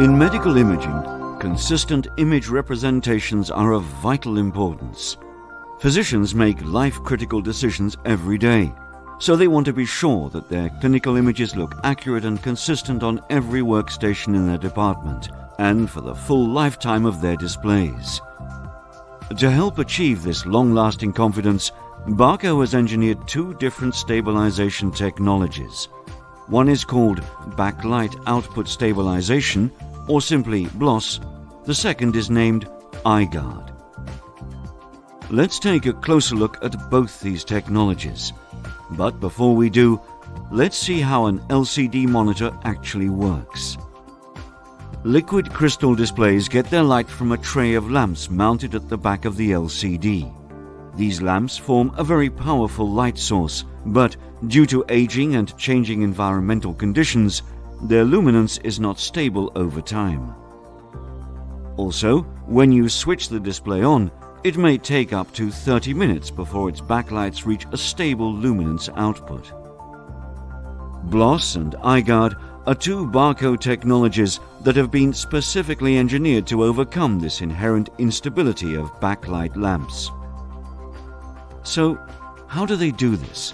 In medical imaging, consistent image representations are of vital importance. Physicians make life-critical decisions every day, so they want to be sure that their clinical images look accurate and consistent on every workstation in their department and for the full lifetime of their displays. To help achieve this long-lasting confidence, Barco has engineered two different stabilization technologies. One is called backlight output stabilization, or simply BLOS. The second is named iGuard. Let's take a closer look at both these technologies. But before we do, let's see how an LCD monitor actually works. Liquid crystal displays get their light from a tray of lamps mounted at the back of the LCD. These lamps form a very powerful light source, but due to aging and changing environmental conditions, their luminance is not stable over time. Also, when you switch the display on, it may take up to 30 minutes before its backlights reach a stable luminance output. BLOS and iGuard are two Barco technologies that have been specifically engineered to overcome this inherent instability of backlight lamps. So, how do they do this?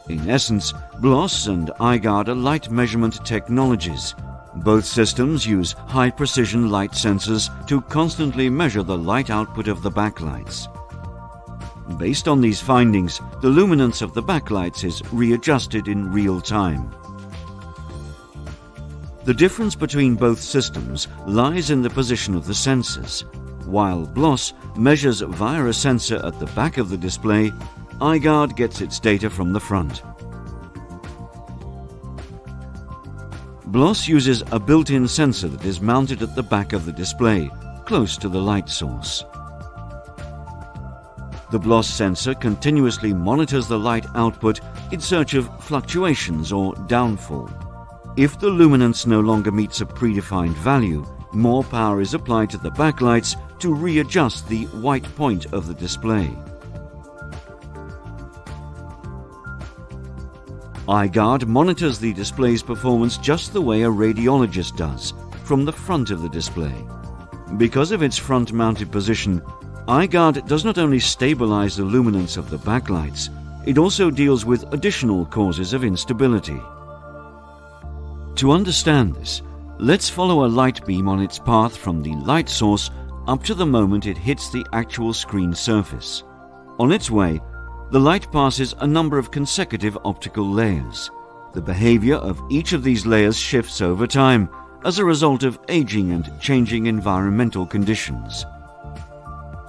In essence, BLOS and iGuard are light measurement technologies. Both systems use high-precision light sensors to constantly measure the light output of the backlights. Based on these findings, the luminance of the backlights is readjusted in real time. The difference between both systems lies in the position of the sensors. While BLOS measures via a sensor at the back of the display, iGuard gets its data from the front. BLOS uses a built-in sensor that is mounted at the back of the display, close to the light source. The BLOS sensor continuously monitors the light output in search of fluctuations or downfall. If the luminance no longer meets a predefined value, more power is applied to the backlights to readjust the white point of the display. iGuard monitors the display's performance just the way a radiologist does, from the front of the display. Because of its front-mounted position, iGuard does not only stabilize the luminance of the backlights, it also deals with additional causes of instability. To understand this, let's follow a light beam on its path from the light source up to the moment it hits the actual screen surface. On its way, the light passes a number of consecutive optical layers. The behavior of each of these layers shifts over time as a result of aging and changing environmental conditions.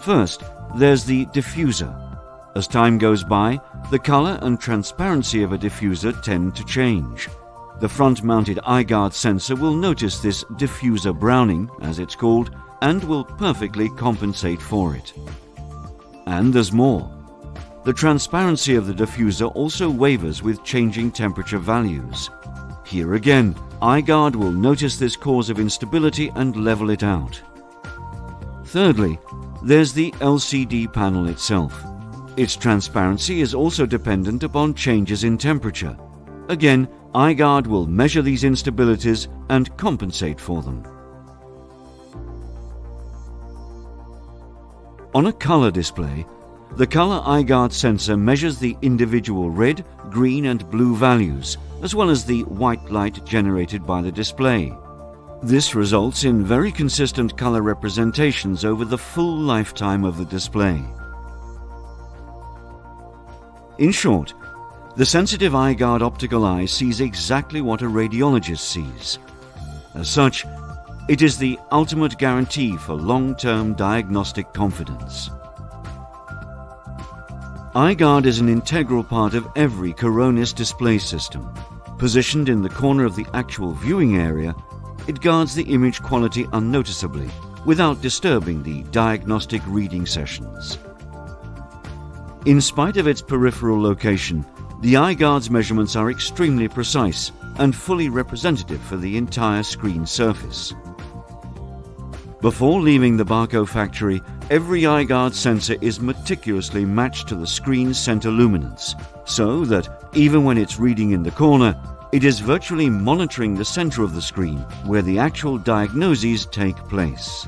First, there's the diffuser. As time goes by, the color and transparency of a diffuser tend to change. The front-mounted iGuard sensor will notice this diffuser browning, as it's called, and will perfectly compensate for it. And there's more. The transparency of the diffuser also wavers with changing temperature values. Here again, iGuard will notice this cause of instability and level it out. Thirdly, there's the LCD panel itself. Its transparency is also dependent upon changes in temperature. Again, iGuard will measure these instabilities and compensate for them. On a color display, the color iGuard sensor measures the individual red, green and blue values, as well as the white light generated by the display. This results in very consistent color representations over the full lifetime of the display. In short, the sensitive iGuard optical eye sees exactly what a radiologist sees. As such, it is the ultimate guarantee for long-term diagnostic confidence. iGuard is an integral part of every Coronis display system. Positioned in the corner of the actual viewing area, it guards the image quality unnoticeably, without disturbing the diagnostic reading sessions. In spite of its peripheral location, the iGuard's measurements are extremely precise and fully representative for the entire screen surface. Before leaving the Barco factory, every iGuard sensor is meticulously matched to the screen's center luminance, so that even when it's reading in the corner, It is virtually monitoring the center of the screen, where the actual diagnoses take place.